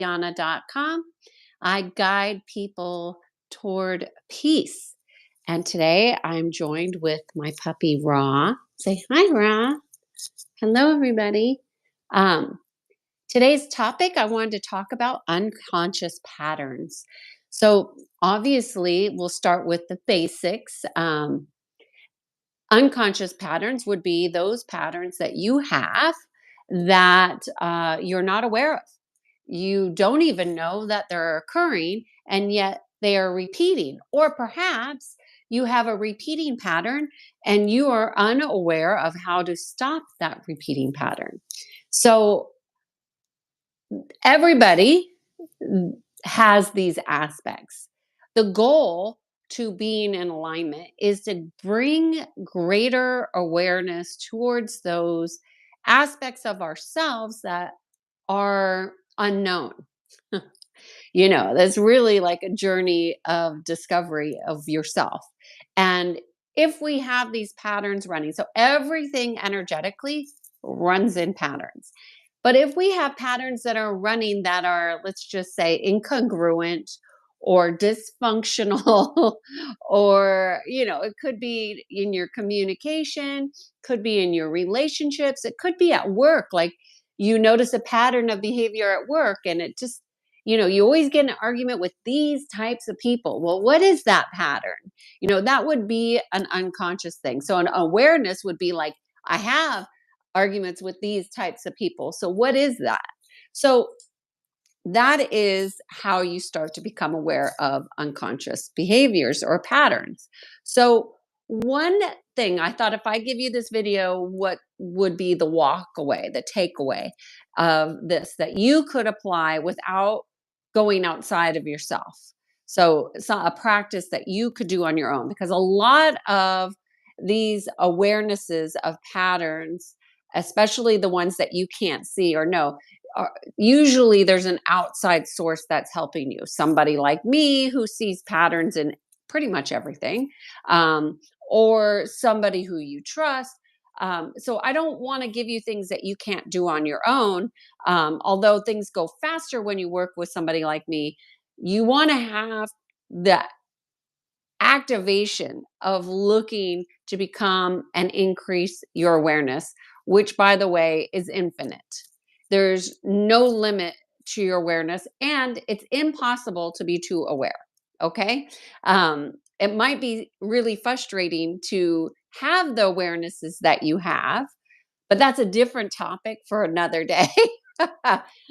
Kiannaa.com. I guide people toward peace. And today I'm joined with my puppy, Raw. Say hi, Raw. Hello, everybody. Um, Today's topic, I wanted to talk about unconscious patterns. So, obviously, we'll start with the basics. Unconscious patterns would be those patterns that you have that you're not aware of. You don't even know that they're occurring, and yet they are repeating. Or perhaps you have a repeating pattern and you are unaware of how to stop that repeating pattern. So, everybody has these aspects. The goal to being in alignment is to bring greater awareness towards those aspects of ourselves that are unknown. That's really like a journey of discovery of yourself. And if we have these patterns running, so everything energetically runs in patterns. But if we have patterns that are running that are, let's just say, incongruent or dysfunctional, or, it could be in your communication, could be in your relationships, it could be at work. Like you notice a pattern of behavior at work and it just, you always get in an argument with these types of people. Well, what is that pattern? That would be an unconscious thing. So an awareness would be like, I have arguments with these types of people. So what is that? So that is how you start to become aware of unconscious behaviors or patterns. So one thing I thought, if I give you this video, what would be the walk away, the takeaway of this that you could apply without going outside of yourself? So it's not a practice that you could do on your own, because a lot of these awarenesses of patterns, especially the ones that you can't see or know, usually there's an outside source that's helping you. Somebody like me who sees patterns in pretty much everything, or somebody who you trust. So I don't want to give you things that you can't do on your own. Although things go faster when you work with somebody like me, you want to have the activation of looking to become and increase your awareness, which, by the way, is infinite. There's no limit to your awareness, and it's impossible to be too aware. Okay. It might be really frustrating to have the awarenesses that you have, but that's a different topic for another day.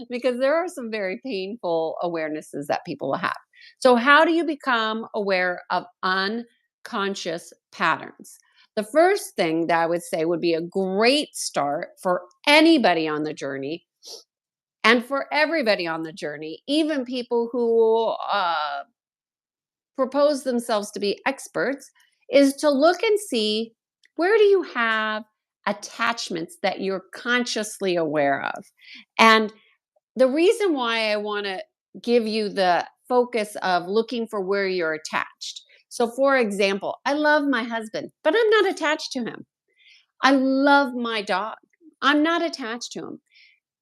Because there are some very painful awarenesses that people have. So, how do you become aware of unconscious patterns? The first thing that I would say would be a great start for anybody on the journey and for everybody on the journey, even people who propose themselves to be experts, is to look and see, where do you have attachments that you're consciously aware of? And the reason why I want to give you the focus of looking for where you're attached. So, for example, I love my husband, but I'm not attached to him. I love my dog. I'm not attached to him.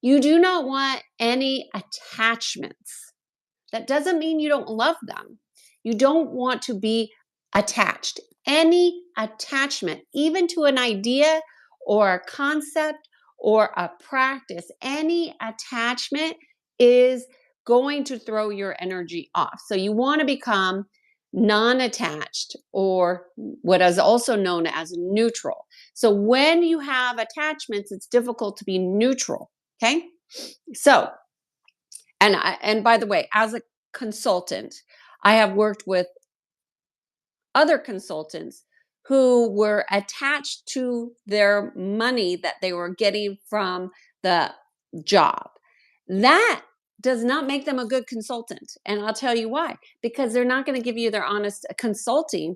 You do not want any attachments. That doesn't mean you don't love them. You don't want to be attached. Any attachment, even to an idea or a concept or a practice, any attachment is going to throw your energy off. So you want to become non attached, or what is also known as neutral. So when you have attachments, it's difficult to be neutral. Okay. So, and by the way, as a consultant, I have worked with other consultants who were attached to their money that they were getting from the job. That does not make them a good consultant. And I'll tell you why. Because they're not going to give you their honest consulting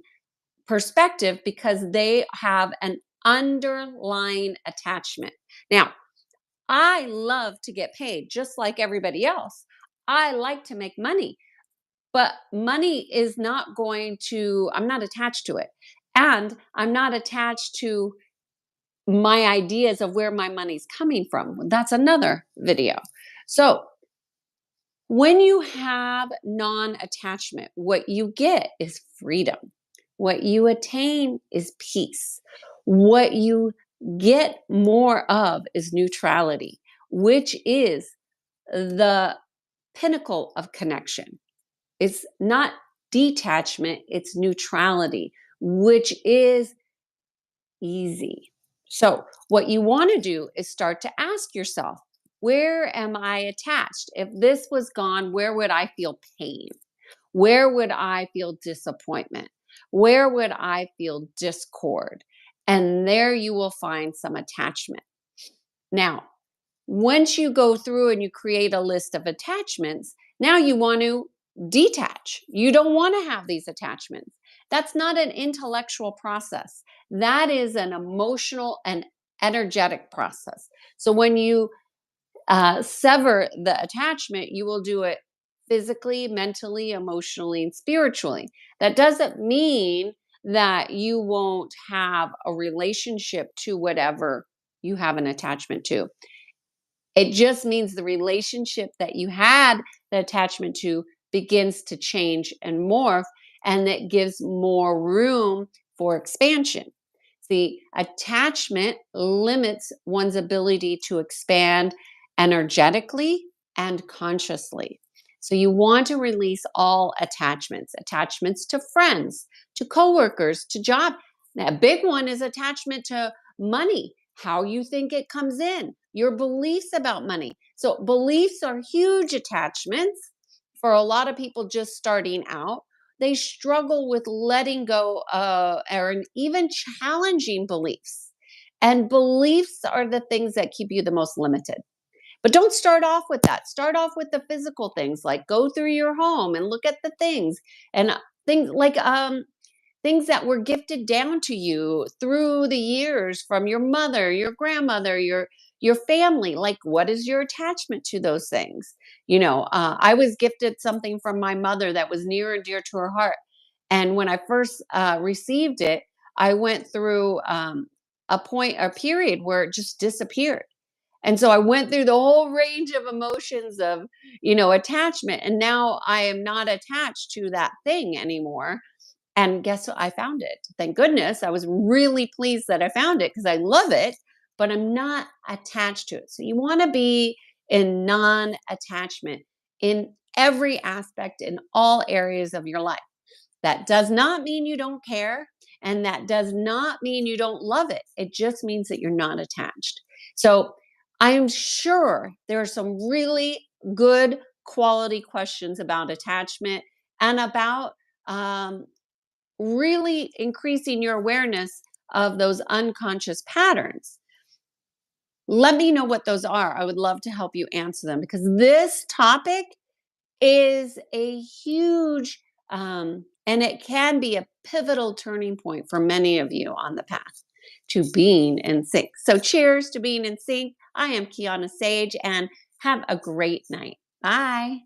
perspective, because they have an underlying attachment. Now, I love to get paid just like everybody else. I like to make money. But money is not going to, I'm not attached to it. And I'm not attached to my ideas of where my money's coming from. That's another video. So When you have non attachment, what you get is freedom. What you attain is peace. What you get more of is neutrality, which is the pinnacle of connection. It's not detachment, it's neutrality, which is easy. So, what you want to do is start to ask yourself, where am I attached? If this was gone, where would I feel pain? Where would I feel disappointment? Where would I feel discord? And there you will find some attachment. Now, once you go through and you create a list of attachments, now you want to detach. You don't want to have these attachments. That's not an intellectual process. That is an emotional and energetic process. So when you sever the attachment, you will do it physically, mentally, emotionally, and spiritually. That doesn't mean that you won't have a relationship to whatever you have an attachment to. It just means the relationship that you had the attachment to begins to change and morph, and that gives more room for expansion. The attachment limits one's ability to expand energetically and consciously. So you want to release all attachments, attachments to friends, to coworkers, to job. Now, a big one is attachment to money, how you think it comes in, your beliefs about money. So beliefs are huge attachments for a lot of people just starting out. They struggle with letting go or even challenging beliefs. And beliefs are the things that keep you the most limited. But don't start off with that. Start off with the physical things, like go through your home and look at the things and things like things that were gifted down to you through the years from your mother, your grandmother, your family. Like, what is your attachment to those things? I was gifted something from my mother that was near and dear to her heart, and when I first received it, I went through a period where it just disappeared. And so I went through the whole range of emotions of, attachment. And now I am not attached to that thing anymore. And guess what? I found it. Thank goodness. I was really pleased that I found it because I love it, but I'm not attached to it. So you want to be in non attachment in every aspect, in all areas of your life. That does not mean you don't care. And that does not mean you don't love it. It just means that you're not attached. So I'm sure there are some really good quality questions about attachment and about um, really increasing your awareness of those unconscious patterns. Let me know what those are. I would love to help you answer them because this topic is a huge and it can be a pivotal turning point for many of you on the path to being in sync. So, cheers to being in sync. I am Kiannaa Sage and have a great night. Bye.